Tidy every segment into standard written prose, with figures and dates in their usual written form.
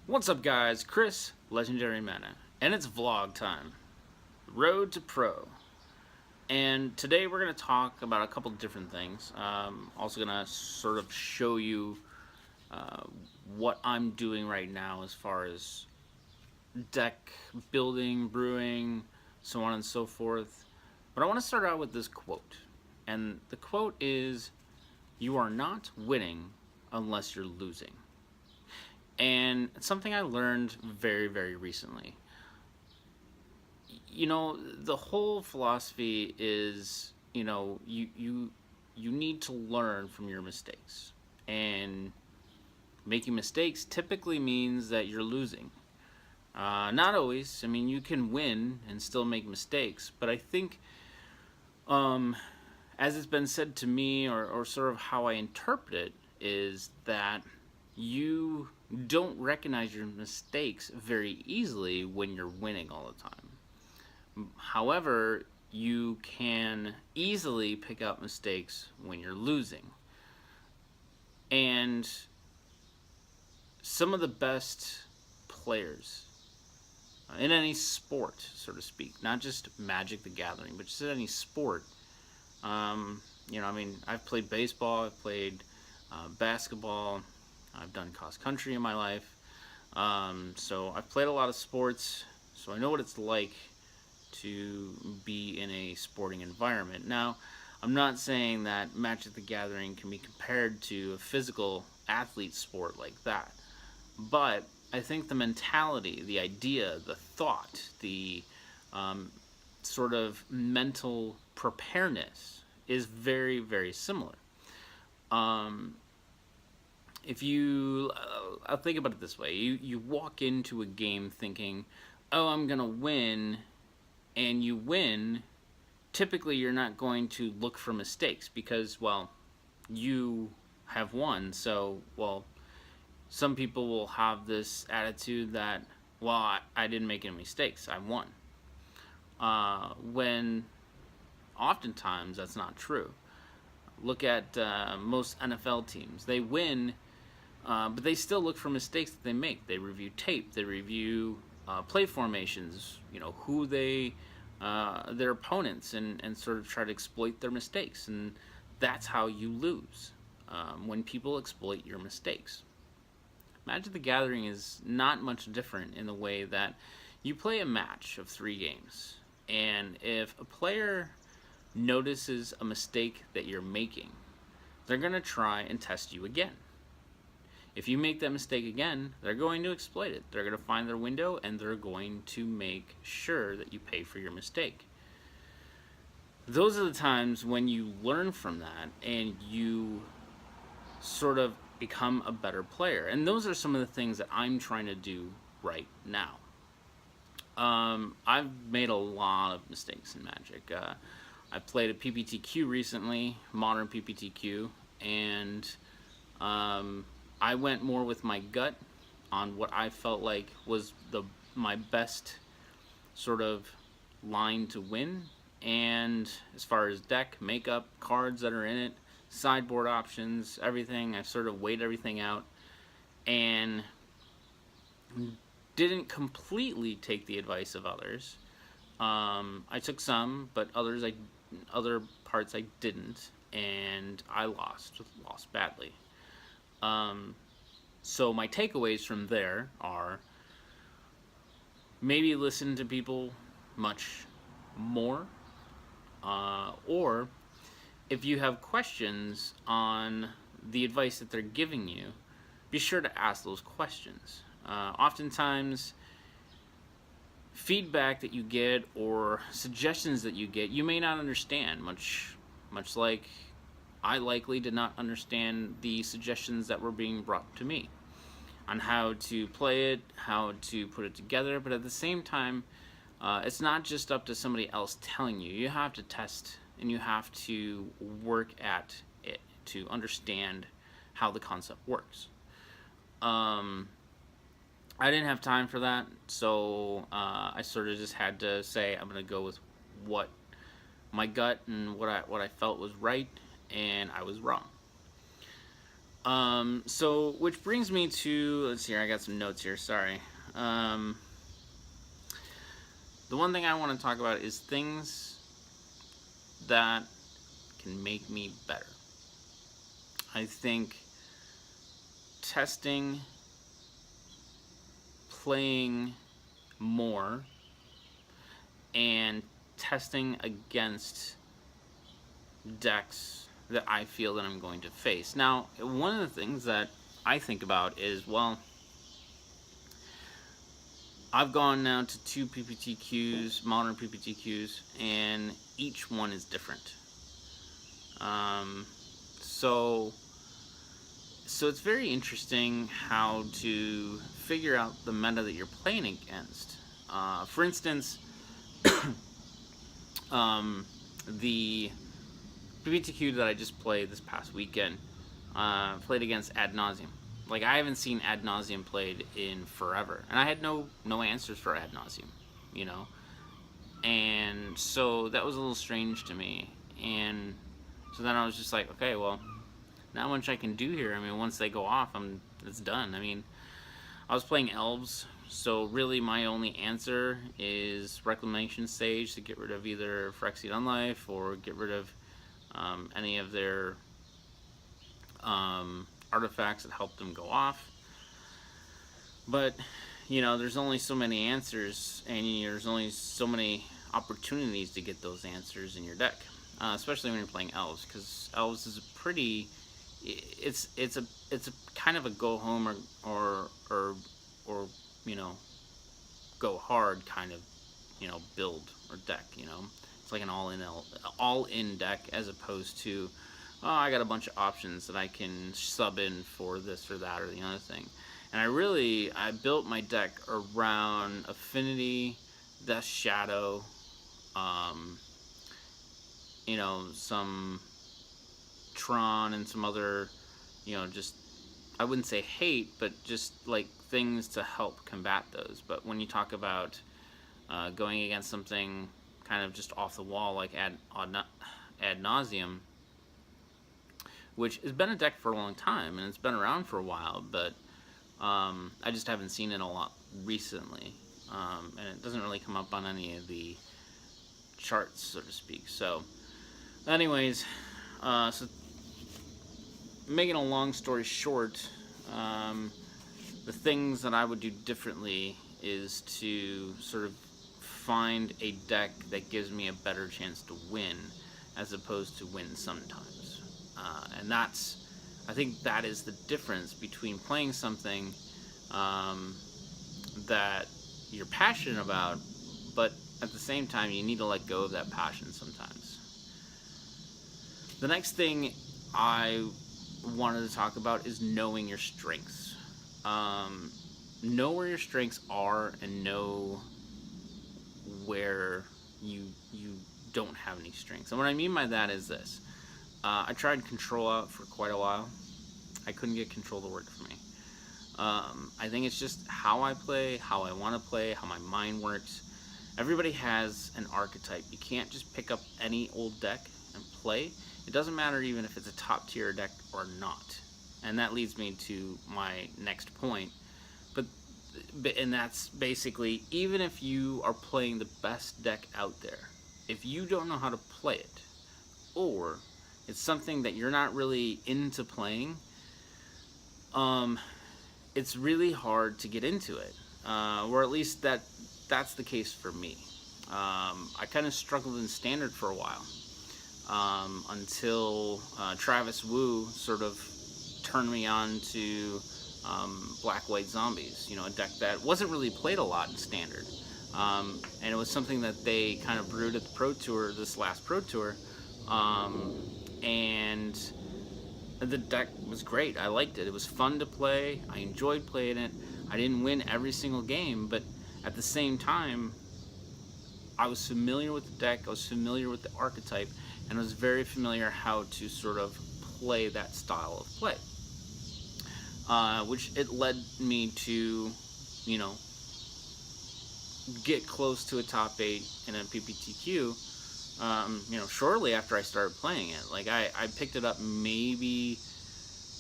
What's up, guys? Chris, Legendary Mana, and it's vlog time. Road to Pro. And today we're going to talk about a couple different things. Also going to sort of show you uh, what I'm doing right now as far as deck building, brewing, so on and so forth. But I want to start out with this quote. And the quote is, "You are not winning unless you're losing." And it's something I learned very, very recently. The whole philosophy is, you need to learn from your mistakes. And making mistakes typically means that you're losing. Not always. I mean, you can win and still make mistakes, but I think, as it's been said to me, or sort of how I interpret it, is that you don't recognize your mistakes very easily when you're winning all the time. However, you can easily pick up mistakes when you're losing. And some of the best players in any sport, so to speak, not just Magic the Gathering, but just in any sport. I've played baseball, I've played basketball, I've done cross country in my life. So I've played a lot of sports, so I know what it's like to be in a sporting environment. Now, I'm not saying that Magic the Gathering can be compared to a physical athlete sport like that, but I think the mentality, the idea, the thought, the sort of mental preparedness is very, very similar. Um, if you, I'll think about it this way: you walk into a game thinking, "Oh, I'm gonna win," and you win. Typically, you're not going to look for mistakes because, well, you have won. So, well, some people will have this attitude that, well, I didn't make any mistakes, I won. When oftentimes that's not true. Look at most NFL teams. They win, but they still look for mistakes that they make. They review tape, they review play formations, who their opponents, and sort of try to exploit their mistakes. And that's how you lose, when people exploit your mistakes. Magic the Gathering is not much different in the way that you play a match of 3 games, and if a player notices a mistake that you're making, they're going to try and test you again. If you make that mistake again, they're going to exploit it. They're going to find their window, and they're going to make sure that you pay for your mistake. Those are the times when you learn from that and you sort of become a better player. And those are some of the things that I'm trying to do right now. I've made a lot of mistakes in Magic. I played a PPTQ recently, modern PPTQ, and I went more with my gut on what I felt like was my best sort of line to win. And as far as deck, makeup, cards that are in it, sideboard options, everything, I sort of weighed everything out and didn't completely take the advice of others. I took some, but other parts I didn't, and I lost badly. So my takeaways from there are, maybe listen to people much more, or if you have questions on the advice that they're giving you, be sure to ask those questions. Oftentimes, feedback that you get or suggestions that you get, you may not understand, much like I likely did not understand the suggestions that were being brought to me on how to play it, how to put it together. But at the same time, it's not just up to somebody else telling you. You have to test and you have to work at it to understand how the concept works. I didn't have time for that, so I sort of just had to say I'm going to go with what my gut and what I felt was right, and I was wrong. So, which brings me to, let's see here, I got some notes here, sorry. The one thing I want to talk about is things that can make me better. I think testing, playing more, and testing against decks that I feel that I'm going to face. Now, one of the things that I think about is, well, I've gone now to 2 PPTQs, modern PPTQs, and each one is different. So it's very interesting how to figure out the meta that you're playing against. For instance, the PPTQ that I just played this past weekend, played against Ad Nauseam. Like, I haven't seen Ad Nauseam played in forever, and I had no answers for Ad Nauseam, you know. And so that was a little strange to me. And so then I was just like, okay, well, not much I can do here. I mean, once they go off, it's done. I mean, I was playing elves, so really my only answer is Reclamation Sage to get rid of either Phyrexian Unlife or get rid of any of their artifacts that help them go off. But, you know, there's only so many answers, and there's only so many opportunities to get those answers in your deck, especially when you're playing elves, because elves is a pretty, it's a kind of a go home or you know, go hard kind of, you know, build or deck. You know, it's like an all-in deck, as opposed to, oh, I got a bunch of options that I can sub in for this or that or the other thing. And I built my deck around Affinity, Death Shadow, you know, some Tron and some other, you know, just, I wouldn't say hate, but just like things to help combat those. But when you talk about going against something kind of just off the wall like Ad Nauseam, which has been a deck for a long time and it's been around for a while, but I just haven't seen it a lot recently, and it doesn't really come up on any of the charts, so to speak. So anyways, so making a long story short, the things that I would do differently is to sort of find a deck that gives me a better chance to win, as opposed to win sometimes. And I think that is the difference between playing something that you're passionate about, but at the same time you need to let go of that passion sometimes. The next thing I wanted to talk about is knowing your strengths. Know where your strengths are, and know where you don't have any strengths. And what I mean by that is this. I tried Control out for quite a while. I couldn't get Control to work for me. I think it's just how I play, how I want to play, how my mind works. Everybody has an archetype. You can't just pick up any old deck and play. It doesn't matter even if it's a top tier deck or not. And that leads me to my next point. And that's basically, even if you are playing the best deck out there, if you don't know how to play it, or it's something that you're not really into playing, it's really hard to get into it. Or at least that's the case for me. I kind of struggled in Standard for a while, until Travis Wu sort of turned me on to Black White Zombies, you know, a deck that wasn't really played a lot in Standard. And it was something that they kind of brewed at the Pro Tour, this last Pro Tour, and the deck was great. I liked it. It was fun to play. I enjoyed playing it. I didn't win every single game, but at the same time, I was familiar with the deck, I was familiar with the archetype, and I was very familiar how to sort of play that style of play. Which it led me to, you know, get close to a top 8 in a PPTQ, you know, shortly after I started playing it. Like, I picked it up maybe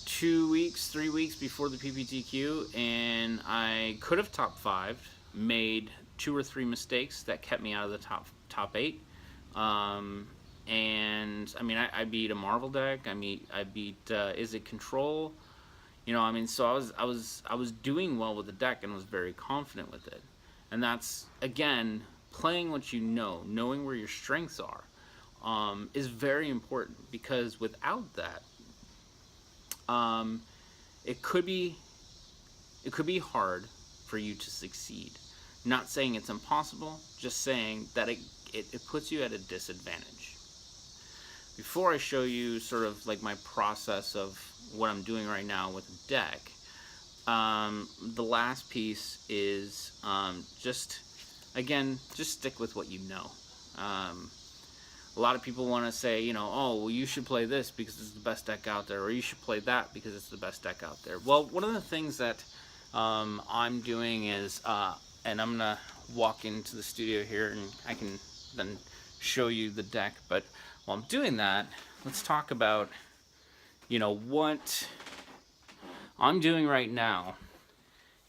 2 weeks, 3 weeks before the PPTQ, and I could have top 5, made 2 or 3 mistakes that kept me out of the top 8. And I mean, I beat a Marvel deck. I beat Is It Control? You know, I mean, so I was doing well with the deck and was very confident with it. And that's, again, playing what you know, knowing where your strengths are, is very important, because without that, it could be hard for you to succeed. Not saying it's impossible, just saying that it puts you at a disadvantage. Before I show you sort of like my process of what I'm doing right now with the deck, the last piece is just stick with what you know. A lot of people want to say, you know, oh, well, you should play this because it's the best deck out there, or you should play that because it's the best deck out there. Well, one of the things that I'm doing is, and I'm going to walk into the studio here and I can then show you the deck, but while I'm doing that, let's talk about, you know, what I'm doing right now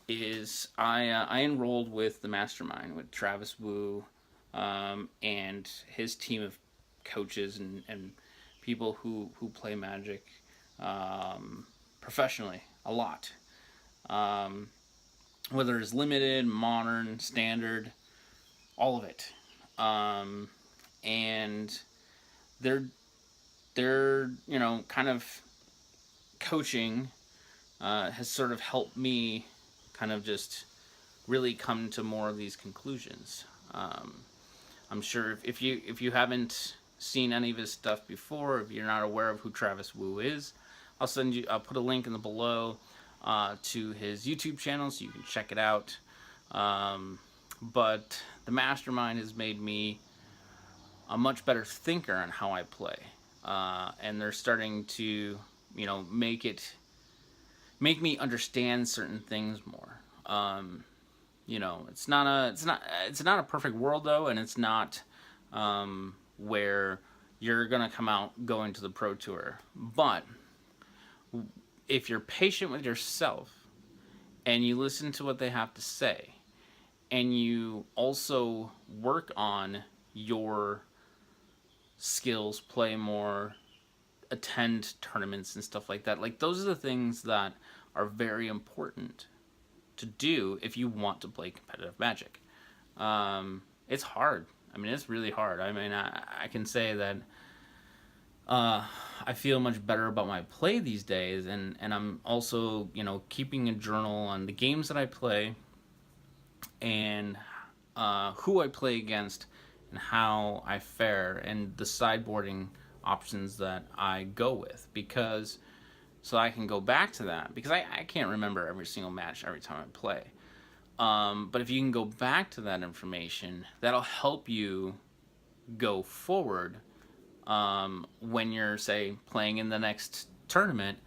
is I enrolled with the Mastermind with Travis Wu and his team of coaches and people who play Magic professionally a lot. Whether it's limited, modern, standard, all of it. And they're you know, kind of coaching has sort of helped me kind of just really come to more of these conclusions. I'm sure if you haven't seen any of his stuff before, if you're not aware of who Travis Wu is, I'll put a link in the below to his YouTube channel so you can check it out. But the Mastermind has made me a much better thinker on how I play, and they're starting to, you know, make me understand certain things more. You know, it's not a perfect world though, and it's not where you're gonna come out going to the Pro Tour. But if you're patient with yourself and you listen to what they have to say, and you also work on your skills, play more, attend tournaments and stuff like that, like those are the things that are very important to do if you want to play competitive Magic. It's hard. I mean, it's really hard. I mean, I can say that I feel much better about my play these days, and I'm also, you know, keeping a journal on the games that I play and who I play against and how I fare and the sideboarding options that I go with, because so I can go back to that, because I can't remember every single match every time I play. But if you can go back to that information, that'll help you go forward when you're, say, playing in the next tournament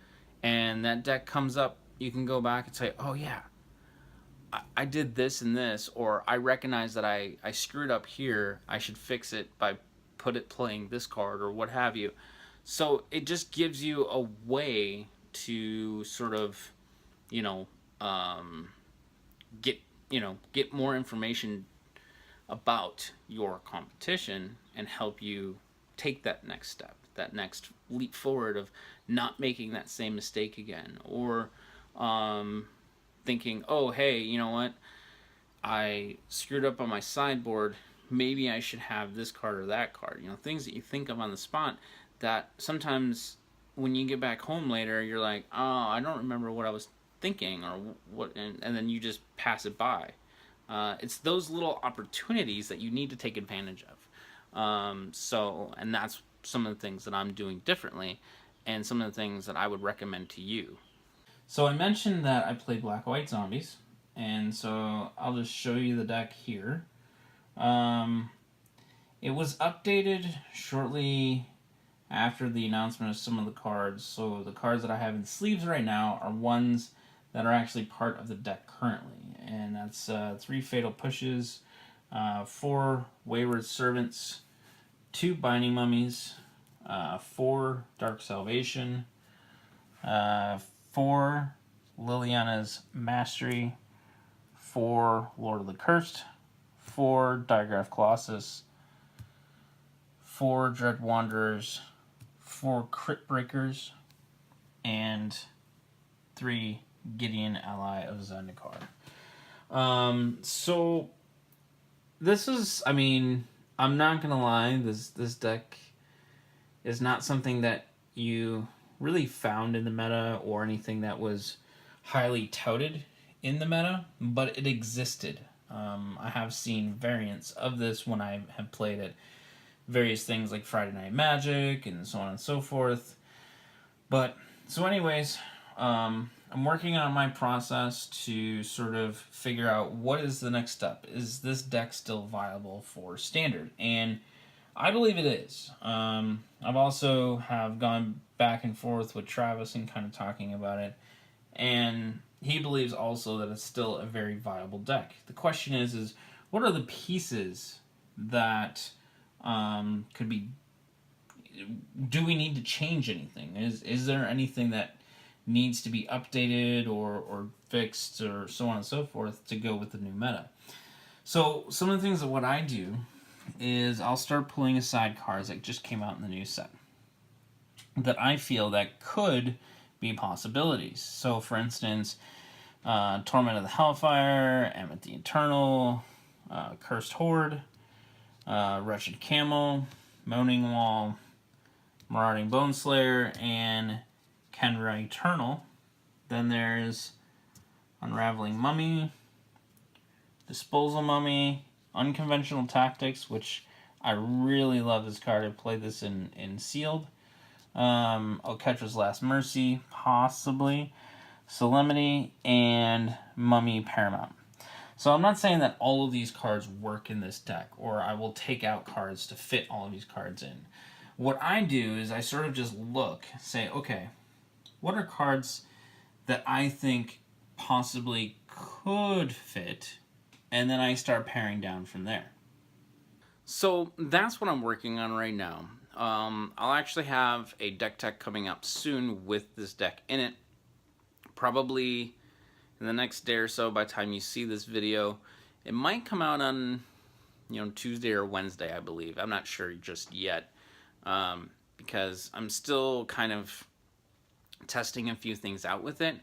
and that deck comes up. You can go back and say, oh yeah, I did this and this, or I recognize that I screwed up here, I should fix it by playing this card, or what have you. So it just gives you a way to sort of, you know, get more information about your competition and help you take that next step, that next leap forward of not making that same mistake again, or thinking, oh hey, you know what, I screwed up on my sideboard, maybe I should have this card or that card. You know, things that you think of on the spot that sometimes when you get back home later, you're like, oh, I don't remember what I was thinking, or what, and then you just pass it by. It's those little opportunities that you need to take advantage of. So, and that's some of the things that I'm doing differently, and some of the things that I would recommend to you. So I mentioned that I play black-white zombies, and so I'll just show you the deck here. It was updated shortly after the announcement of some of the cards, so the cards that I have in sleeves right now are ones that are actually part of the deck currently, and that's 3 Fatal Pushes, 4 Wayward Servants, 2 Binding Mummies, 4 Dark Salvation, 4 Liliana's Mastery, 4 Lord of the Cursed, 4 Digraph Colossus, 4 Dread Wanderers, 4 Crypt Breakers, and 3 Gideon Ally of Zendikar. So this is, I mean, I'm not gonna lie, this deck is not something that you really found in the meta or anything that was highly touted in the meta, but it existed. I have seen variants of this when I have played at various things like Friday Night Magic and so on and so forth. But, so anyways, I'm working on my process to sort of figure out what is the next step. Is this deck still viable for Standard? And I believe it is. I've also have gone back and forth with Travis and kind of talking about it, and he believes also that it's still a very viable deck. The question is what are the pieces that could be? Do we need to change anything? Is there anything that needs to be updated or fixed or so on and so forth to go with the new meta? So some of the things that what I do is I'll start pulling aside cards that just came out in the new set that I feel that could be possibilities. So for instance, Torment of the Hellfire, Emmett the Eternal, Cursed Horde, Wretched Camel, Moaning Wall, Marauding Boneslayer, and Kenra Eternal. Then there's Unraveling Mummy, Disposal Mummy, Unconventional Tactics, which I really love this card. I played this in Sealed. Oketra's Last Mercy, possibly. Solemnity, and Mummy Paramount. So I'm not saying that all of these cards work in this deck, or I will take out cards to fit all of these cards in. What I do is I sort of just look, say, okay, what are cards that I think possibly could fit, and then I start paring down from there. So that's what I'm working on right now. I'll actually have a deck tech coming up soon with this deck in it. Probably in the next day or so, by the time you see this video. It might come out on, Tuesday or Wednesday, I believe. I'm not sure just yet, because I'm still kind of testing a few things out with it,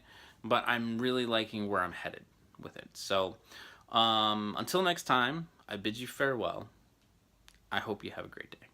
but I'm really liking where I'm headed with it. So until next time, I bid you farewell. I hope you have a great day.